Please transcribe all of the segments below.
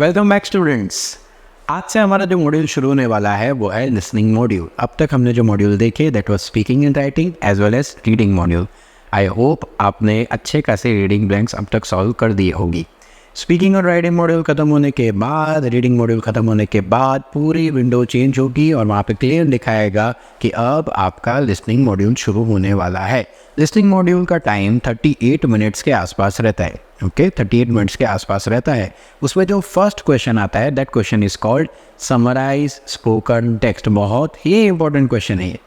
Welcome back students. आज से हमारा जो मॉड्यूल शुरू होने वाला है वो है लिसनिंग मॉड्यूल। अब तक हमने जो मॉड्यूल देखे that was speaking and writing as well as reading module. I hope आपने अच्छे खासे रीडिंग ब्लैंक्स अब तक सॉल्व कर दिए होगी। स्पीकिंग और राइटिंग मॉड्यूल ख़त्म होने के बाद, रीडिंग मॉड्यूल ख़त्म होने के बाद पूरी विंडो चेंज होगी और वहाँ पे क्लियर दिखाएगा कि अब आपका लिसनिंग मॉड्यूल शुरू होने वाला है। लिसनिंग मॉड्यूल का टाइम 38 मिनट्स के आसपास रहता है। ओके 38 मिनट्स के आसपास रहता है। उसमें जो फर्स्ट क्वेश्चन आता है that question is called summarise spoken text. बहुत ही इंपॉर्टेंट क्वेश्चन है ये।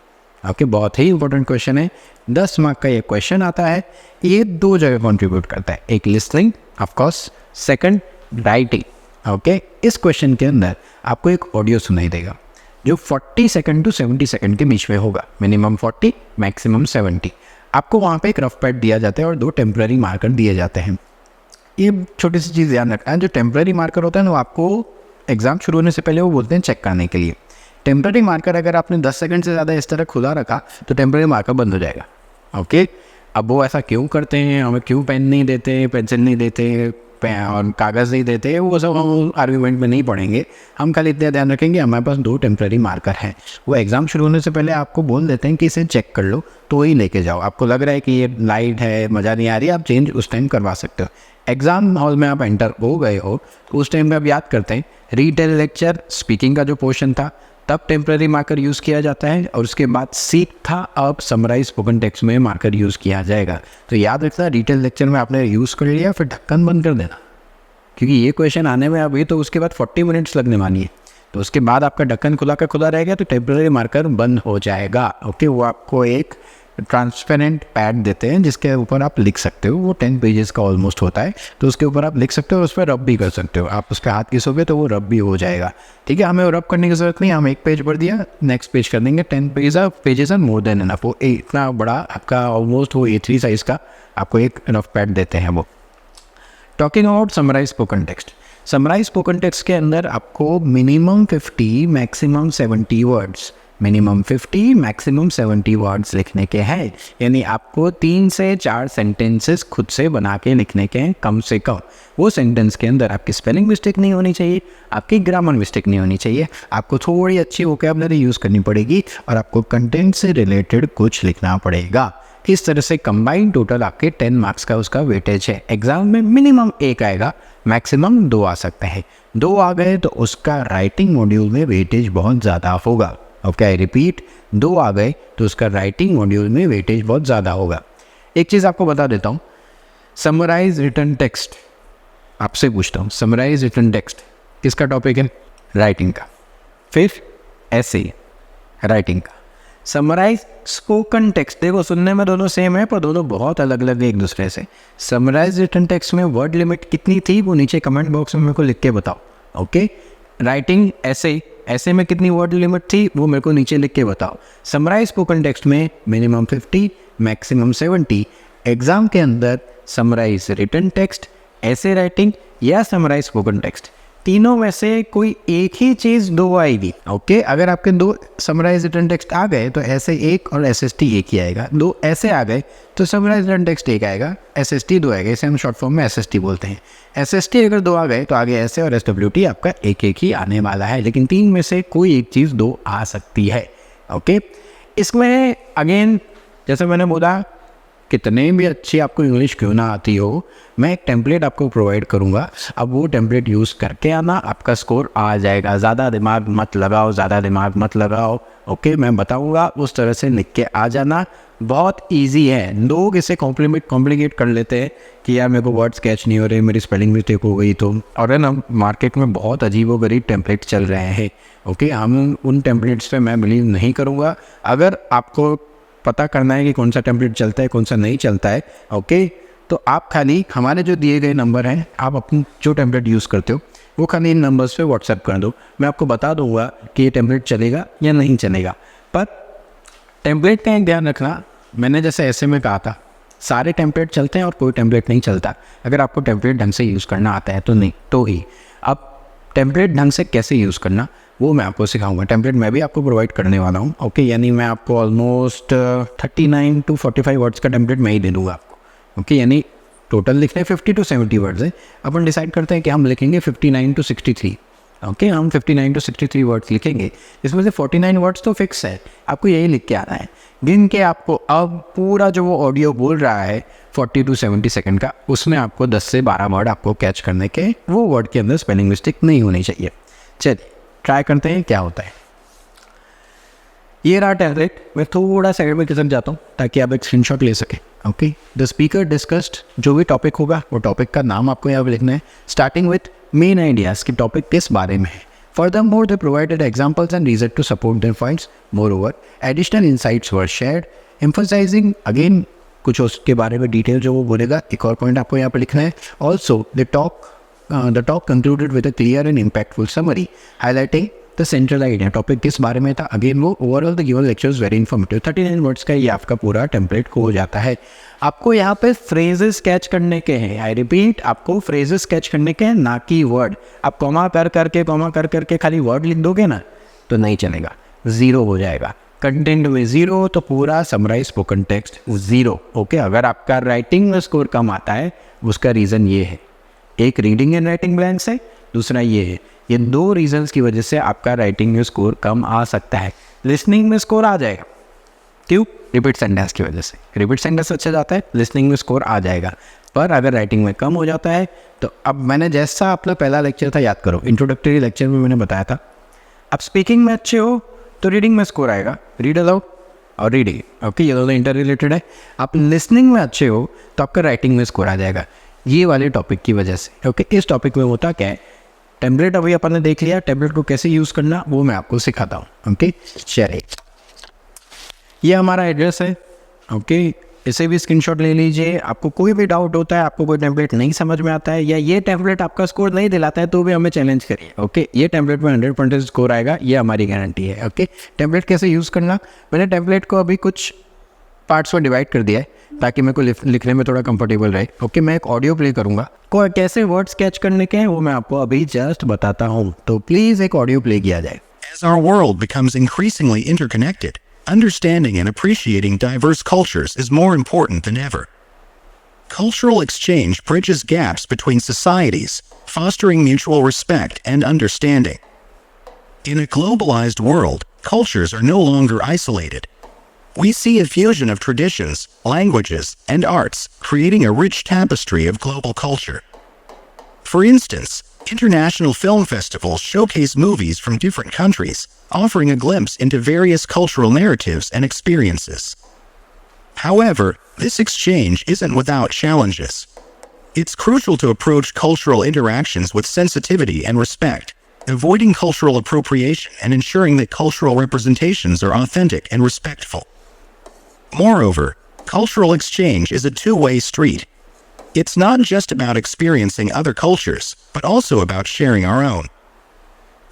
ओके बहुत ही इंपॉर्टेंट क्वेश्चन है। 10 मार्क का ये क्वेश्चन आता है। ये दो जगह कंट्रीब्यूट करता है, एक listening of course, second writing. Okay इस क्वेश्चन के अंदर आपको एक ऑडियो सुनाई देगा जो 40 सेकंड टू 70 सेकंड के बीच में होगा, मिनिमम 40 मैक्सिमम 70। आपको वहाँ पे एक रफ पैड दिया जाता है और 2 टेम्पररी मार्कर दिए जाते हैं। ये छोटी सी चीज़ ध्यान रखना है, जो टेम्पररी मार्कर होता है ना वो आपको एग्ज़ाम शुरू होने से पहले वो बोलते हैं चेक करने के लिए। टेम्पररी मार्कर अगर आपने 10 सेकंड से ज़्यादा इस तरह खुला रखा तो टेम्पररी मार्कर बंद हो जाएगा। ओके अब वो ऐसा क्यों करते हैं, हमें क्यों पेन नहीं देते, पेंसिल नहीं देते और कागज़ नहीं देते, वो सब हम आर्ग्यूमेंट में नहीं पढ़ेंगे। हम खाली इतना ध्यान रखेंगे हमारे पास 2 टेम्पररी मार्कर हैं। वो एग्ज़ाम शुरू होने से पहले आपको बोल देते हैं कि इसे चेक कर लो तो ही लेके जाओ। आपको लग रहा है कि ये लाइट है, मज़ा नहीं आ रही, आप चेंज उस टाइम करवा सकते हो। एग्ज़ाम हॉल में आप एंटर हो गए हो तो उस टाइम में आप याद करते हैं रीटेल लेक्चर स्पीकिंग का जो पोर्शन था तब टेम्पररी मार्कर यूज़ किया जाता है और उसके बाद सीख था अब समराइज स्पोकन टेक्स्ट में मार्कर यूज़ किया जाएगा। तो याद रखना रिटेल लेक्चर में आपने यूज़ कर लिया फिर ढक्कन बंद कर देना, क्योंकि ये क्वेश्चन आने में अभी तो उसके बाद 40 मिनट्स लगने वाली है। तो उसके बाद आपका ढक्कन खुला का खुला रहेगा तो टेम्पररी मार्कर बंद हो जाएगा। ओके वो आपको एक ट्रांसपेरेंट पैड देते हैं जिसके ऊपर आप लिख सकते हो। वो 10 पेजेस का ऑलमोस्ट होता है तो उसके ऊपर आप लिख सकते हो, उस पर रब भी कर सकते हो। आप उस पर हाथ घिसोगे तो वो रब भी हो जाएगा। ठीक है हमें रब करने की ज़रूरत नहीं, हम एक पेज पढ़ दिया नेक्स्ट पेज कर देंगे। 10 pages are more than enough. वो इतना बड़ा आपका ऑलमोस्ट वो A3 साइज़ का आपको एक रफ पैड देते हैं वो। Talking about summarise spoken text. Summarise spoken text के अंदर आपको minimum 50 maximum 70 words, minimum 50 maximum 70 words लिखने के हैं। यानी आपको 3 से 4 सेंटेंसेस खुद से बना के लिखने के हैं कम से कम। वो सेंटेंस के अंदर आपकी स्पेलिंग मिस्टेक नहीं होनी चाहिए, आपकी ग्रामर मिस्टेक नहीं होनी चाहिए, आपको थोड़ी अच्छी वोकैबुलरी यूज़ करनी पड़ेगी और आपको कंटेंट से रिलेटेड कुछ लिखना पड़ेगा। इस तरह से कंबाइंड टोटल आपके 10 मार्क्स का उसका वेटेज है। एग्जाम में मिनिमम 1 आएगा, मैक्सिमम 2 आ सकते हैं। 2 आ गए तो उसका राइटिंग मॉड्यूल में वेटेज बहुत ज़्यादा होगा। ओके आई रिपीट, 2 आ गए तो उसका राइटिंग मॉड्यूल में वेटेज बहुत ज़्यादा होगा। एक चीज़ आपको बता देता हूँ, समराइज रिटन टेक्स्ट आपसे पूछता हूँ, समराइज रिटन टेक्स्ट किसका टॉपिक है? राइटिंग का। फिर ऐसे राइटिंग का। समराइज स्पोकन टेक्स्ट, देखो सुनने में दोनों सेम है पर दोनों बहुत अलग अलग है एक दूसरे से। समराइज रिटन टेक्स्ट में वर्ड लिमिट कितनी थी वो नीचे कमेंट बॉक्स में मेरे को लिख के बताओ। ओके राइटिंग ऐसे में कितनी वर्ड लिमिट थी वो मेरे को नीचे लिख के बताओ। समराइज स्पोकन टेक्स्ट में मिनिमम 50 मैक्सिमम 70। एग्जाम के अंदर समराइज रिटन टेक्स्ट, ऐसे राइटिंग या समराइज स्पोकन टेक्स्ट, तीनों में से कोई एक ही चीज़ 2 आएगी। ओके अगर आपके 2 समराइज रिटन टेक्स्ट आ गए तो ऐसे 1 और SST 1 ही आएगा। 2 ऐसे आ गए तो समराइज रिटन टेक्स्ट 1 आएगा, SST 2 आएगा। इसे हम शॉर्ट फॉर्म में SST बोलते हैं। SST अगर 2 आ गए तो आगे ऐसे और SWT आपका 1 ही आने वाला है, लेकिन 3 में से कोई एक चीज़ 2 आ सकती है। ओके इसमें अगेन जैसे मैंने बोला कितने भी अच्छी आपको इंग्लिश क्यों ना आती हो, मैं एक टेम्पलेट आपको प्रोवाइड करूंगा। अब वो टेम्पलेट यूज़ करके आना, आपका स्कोर आ जाएगा। ज़्यादा दिमाग मत लगाओ। ओके मैं बताऊंगा उस तरह से लिख के आ जाना। बहुत इजी है। लोग इसे कॉम्प्लिकेट कर लेते हैं कि यार मेरे को वर्ड्स कैच नहीं हो रहे, मेरी स्पेलिंग मिस्टेक हो गई तो। और है ना मार्केट में बहुत अजीबोगरीब टेम्पलेट चल रहे हैं। ओके हम उन टेम्पलेट्स पे मैं बिलीव नहीं करूँगा। अगर आपको पता करना है कि कौन सा टेम्पलेट चलता है कौन सा नहीं चलता है, ओके तो आप खाली हमारे जो दिए गए नंबर हैं, आप अपनी जो टेम्पलेट यूज़ करते हो वो खाली इन नंबर्स पे व्हाट्सएप कर दो। मैं आपको बता दूंगा कि ये टेम्पलेट चलेगा या नहीं चलेगा। पर टेम्पलेट का एक ध्यान रखना, मैंने जैसे ऐसे में कहा था सारे टेम्पलेट चलते हैं और कोई टेम्पलेट नहीं चलता। अगर आपको टेम्पलेट ढंग से यूज़ करना आता है तो नहीं तो ही। अब टेम्पलेट ढंग से कैसे यूज़ करना वो मैं आपको सिखाऊंगा। टेम्पलेट मैं भी आपको प्रोवाइड करने वाला हूँ। ओके यानी मैं आपको ऑलमोस्ट 39 to 45 वर्ड्स का टेम्पलेट मैं ही दे दूँगा आपको। ओके यानी टोटल लिखने 50 to 70 वर्ड्स है, अपन डिसाइड करते हैं कि हम लिखेंगे 59 to 63। ओके, हम 59 to 63 वर्ड्स लिखेंगे, इसमें से 49 वर्ड्स तो फिक्स है, आपको यही लिख के आना है। गिन के आपको अब पूरा जो वो ऑडियो बोल रहा है 40 to 70 सेकंड का, उसमें आपको 10 से 12 वर्ड आपको कैच करने के, वो वर्ड के अंदर स्पेलिंग मिस्टेक नहीं होनी चाहिए। चलिए ट्राई करते हैं क्या होता है। ये रहा टेम्पलेट, मैं थोड़ा साइड में किसम जाता हूँ ताकि आप एक स्क्रीनशॉट ले सकें। ओके, द स्पीकर डिस्कस्ड, जो भी टॉपिक होगा वो टॉपिक का नाम आपको यहाँ पे लिखना है, स्टार्टिंग विथ मेन आइडियाज़ कि टॉपिक किस बारे में है। Furthermore, they provided examples and reasons to support their points. Moreover, additional insights were shared, emphasizing again कुछ उसके बारे में डिटेल जो वो बोलेगा, एक और पॉइंट आपको यहाँ पे लिखना है। Also, the talk concluded with a clear and impactful summary, highlighting the central idea. Topic किस बारे में था, अगेन वो overall the given lecture is very informative. 39 words का ये आपका पूरा टेम्पलेट हो जाता है। आपको यहाँ पे फ्रेजेस कैच करने के हैं, आई रिपीट, आपको फ्रेजेस कैच करने के हैं, ना कि वर्ड। आप कॉमा कर करके खाली वर्ड लिख दोगे ना तो नहीं चलेगा, ज़ीरो हो जाएगा। कंटेंट में ज़ीरो तो पूरा summarise spoken text zero. Okay, अगर आपका राइटिंग में स्कोर कम आता है उसका रीज़न ये है, एक रीडिंग एंड राइटिंग ब्लैंक्स है, दूसरा ये है। ये दो रीजंस की वजह से आपका राइटिंग में स्कोर कम आ सकता है। लिसनिंग में स्कोर आ जाएगा, क्यों? रिपीट सेंटेंस की वजह से। रिपीट सेंटेंस अच्छा जाता है, लिसनिंग में स्कोर आ जाएगा। पर अगर राइटिंग में कम हो जाता है तो अब मैंने जैसा अपना पहला लेक्चर था, याद करो, इंट्रोडक्टरी लेक्चर में मैंने बताया था, अब स्पीकिंग में अच्छे हो तो रीडिंग में स्कोर आएगा, रीड अलाउड और रीडिंग। ओके, ये दोनों इंटर रिलेटेड है। आप लिसनिंग में अच्छे हो तो आपका राइटिंग में स्कोर आ जाएगा, ये वाले टॉपिक की वजह से। ओके, इस टॉपिक में होता क्या है, टेम्पलेट अभी अपन ने देख लिया, टेम्पलेट को कैसे यूज़ करना वो मैं आपको सिखाता हूँ। ओके, चलिए, ये हमारा एड्रेस है। ओके, इसे भी स्क्रीनशॉट ले लीजिए। आपको कोई भी डाउट होता है, आपको कोई टेम्पलेट नहीं समझ में आता है, या ये टेम्पलेट आपका स्कोर नहीं दिलाता है, तो भी हमें चैलेंज करिए। ओके, ये टेम्पलेट में 100% स्कोर आएगा, ये हमारी गारंटी है। ओके, टेम्पलेट कैसे यूज़ करना, मैंने टेम्पलेट को अभी कुछ पार्ट्स में डिवाइड कर दिया है ताकि मेरे को लिखने में थोड़ा कंफर्टेबल रहे। ओके, मैं एक ऑडियो प्ले करूँगा, को कैसे वर्ड्स कैच करने के हैं वो मैं आपको अभी जस्ट बताता हूँ, तो प्लीज़ एक ऑडियो प्ले किया जाए। As our world becomes increasingly interconnected, understanding and appreciating diverse cultures is more important than ever. Cultural exchange bridges gaps between societies, fostering mutual respect and understanding. In a globalized world, cultures are no longer isolated. We see a fusion of traditions, languages, and arts, creating a rich tapestry of global culture. For instance, international film festivals showcase movies from different countries, offering a glimpse into various cultural narratives and experiences. However, this exchange isn't without challenges. It's crucial to approach cultural interactions with sensitivity and respect, avoiding cultural appropriation and ensuring that cultural representations are authentic and respectful. Moreover, cultural exchange is a two-way street. It's not just about experiencing other cultures, but also about sharing our own.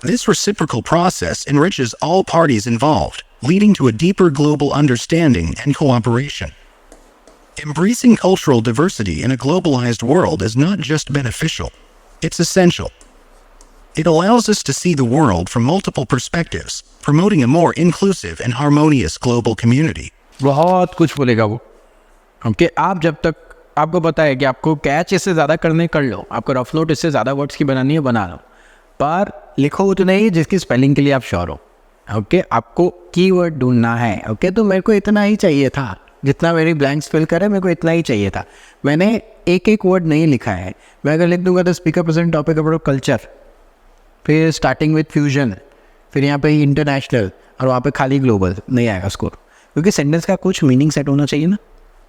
This reciprocal process enriches all parties involved, leading to a deeper global understanding and cooperation. Embracing cultural diversity in a globalized world is not just beneficial, it's essential. It allows us to see the world from multiple perspectives, promoting a more inclusive and harmonious global community. बहुत कुछ बोलेगा वो। Okay, आप जब तक आपको पता है कि आपको कैच इससे ज़्यादा करने कर लो, आपको रफ नोट इससे ज़्यादा वर्ड्स की बनानी है बना लो, पर लिखो उतना ही जिसकी स्पेलिंग के लिए आप श्योर हो। ओके, आपको कीवर्ड ढूंढना है। ओके, तो मेरे को इतना ही चाहिए था, जितना मेरी ब्लैंक्स फिल करे मेरे को इतना ही चाहिए था। मैंने एक एक वर्ड नहीं लिखा है, मैं अगर लिख दूंगा तो speaker present topic about culture, फिर स्टार्टिंग विथ फ्यूजन, फिर यहाँ पे इंटरनेशनल और वहाँ पे खाली ग्लोबल, नहीं आएगा स्कोर, क्योंकि सेंटेंस का कुछ मीनिंग सेट होना चाहिए ना,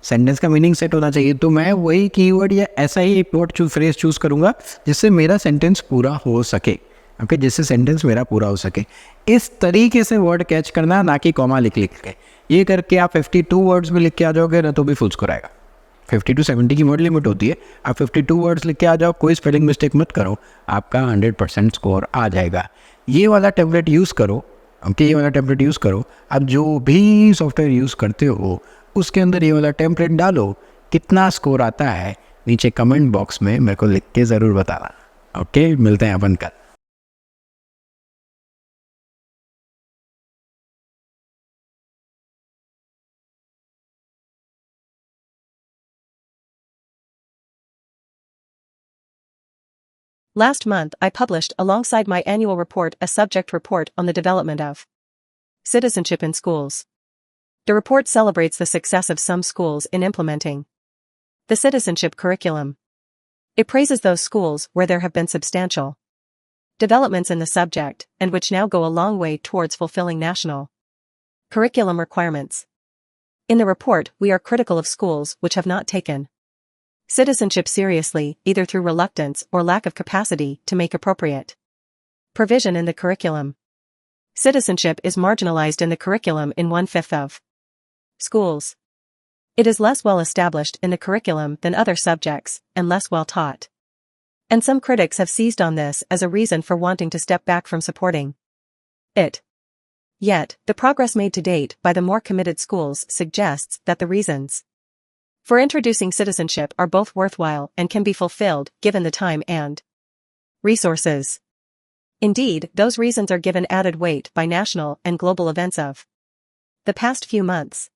सेंटेंस का मीनिंग सेट होना चाहिए। तो मैं वही कीवर्ड या ऐसा ही एक वर्ड फ्रेज चूज़ करूँगा जिससे मेरा सेंटेंस पूरा हो सके। ओके, जिससे सेंटेंस मेरा पूरा हो सके, इस तरीके से वर्ड कैच करना, ना कि कॉमा लिख के। ये करके आप 52 वर्ड्स में लिख के आ जाओगे ना तो भी फुल स्कोर आएगा। 50 to 70 की वर्ड लिमिट होती है, आप 52 वर्ड्स लिख के आ जाओ, कोई स्पेलिंग मिस्टेक मत करो, आपका 100% स्कोर आ जाएगा। ये वाला टेम्पलेट यूज़ करो। ओके, ये वाला टेम्पलेट यूज़ करो, आप जो भी सॉफ्टवेयर यूज़ करते हो उसके अंदर ये वाला टेम्पलेट डालो, कितना स्कोर आता है नीचे कमेंट बॉक्स में मेरे को लिख के ज़रूर बताना। ओके, मिलते हैं अपन कल। Last month I published alongside my annual report a subject report on the development of citizenship in schools. The report celebrates the success of some schools in implementing the citizenship curriculum. It praises those schools where there have been substantial developments in the subject and which now go a long way towards fulfilling national curriculum requirements. In the report, we are critical of schools which have not taken citizenship seriously, either through reluctance or lack of capacity to make appropriate provision in the curriculum. Citizenship is marginalized in the curriculum in 1/5 of schools. It is less well established in the curriculum than other subjects, and less well taught. And some critics have seized on this as a reason for wanting to step back from supporting it. Yet, the progress made to date by the more committed schools suggests that the reasons for introducing citizenship are both worthwhile and can be fulfilled given the time and resources. Indeed, those reasons are given added weight by national and global events of the past few months.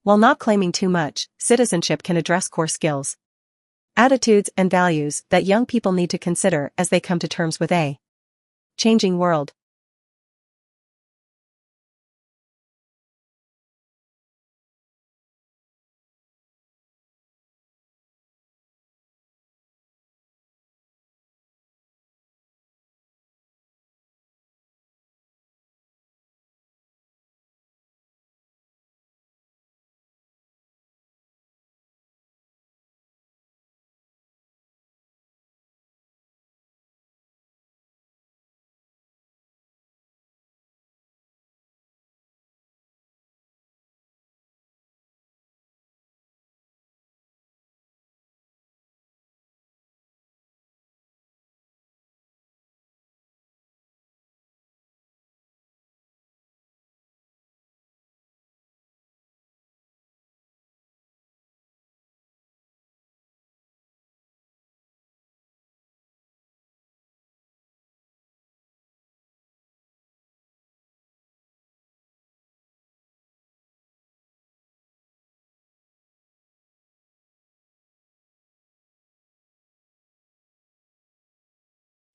While not claiming too much, citizenship can address core skills, attitudes and values that young people need to consider as they come to terms with a changing world.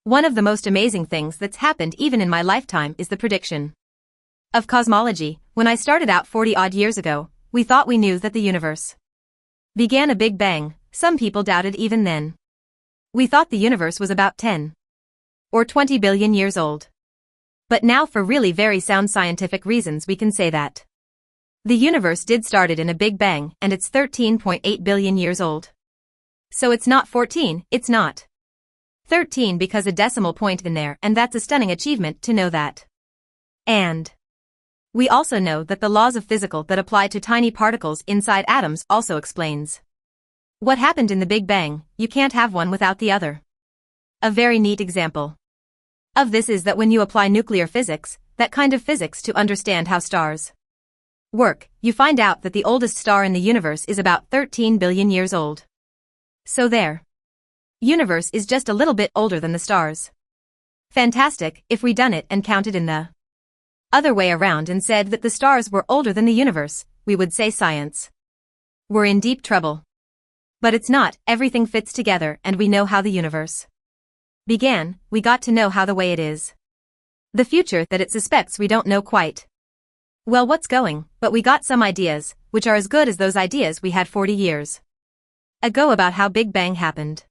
One of the most amazing things that's happened even in my lifetime is the prediction of cosmology. When I started out 40-odd years ago, we thought we knew that the universe began a Big Bang. Some people doubted even then. We thought the universe was about 10 or 20 billion years old. But now, for really very sound scientific reasons, we can say that the universe did started in a Big Bang, and it's 13.8 billion years old. So it's not 14, it's not 13 because a decimal point in there, and that's a stunning achievement to know that. And we also know that the laws of physics that apply to tiny particles inside atoms also explains what happened in the Big Bang. You can't have one without the other. A very neat example of this is that when you apply nuclear physics, that kind of physics, to understand how stars work, you find out that the oldest star in the universe is about 13 billion years old. So there. Universe is just a little bit older than the stars. Fantastic. If we done it and counted in the other way around and said that the stars were older than the universe, we would say science we're in deep trouble. But it's not. Everything fits together, and we know how the universe began. We got to know how the way it is. The future that it suspects we don't know quite well what's going, but we got some ideas, which are as good as those ideas we had 40 years ago about how Big Bang happened.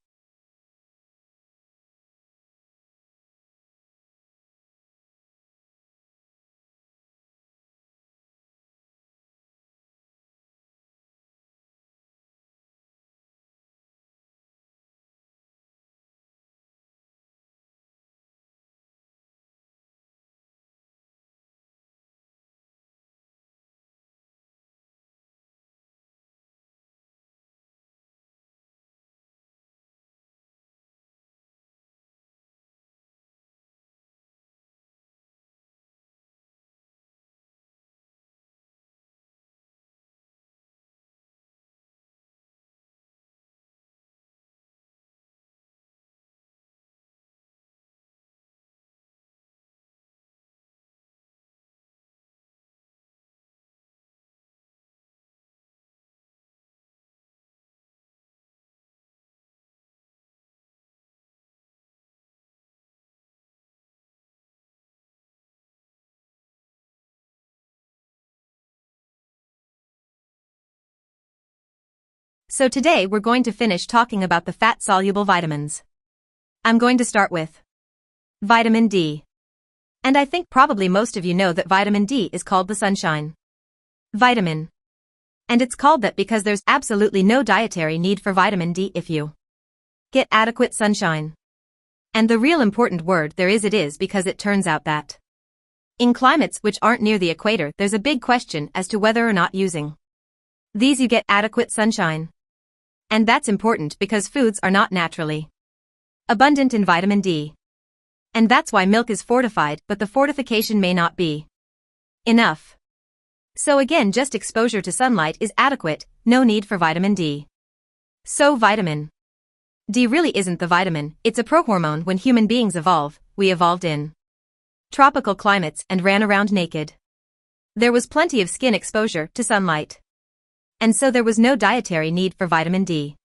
So today we're going to finish talking about the fat-soluble vitamins. I'm going to start with vitamin D. And I think probably most of you know that vitamin D is called the sunshine vitamin. And it's called that because there's absolutely no dietary need for vitamin D if you get adequate sunshine. And the real important word there is it is because it turns out that in climates which aren't near the equator, there's a big question as to whether or not using these you get adequate sunshine. And that's important because foods are not naturally abundant in vitamin D. And that's why milk is fortified, but the fortification may not be enough. So again, just exposure to sunlight is adequate, no need for vitamin D. So vitamin D really isn't the vitamin, it's a prohormone. When human beings evolve, we evolved in tropical climates and ran around naked. There was plenty of skin exposure to sunlight. And so there was no dietary need for vitamin D.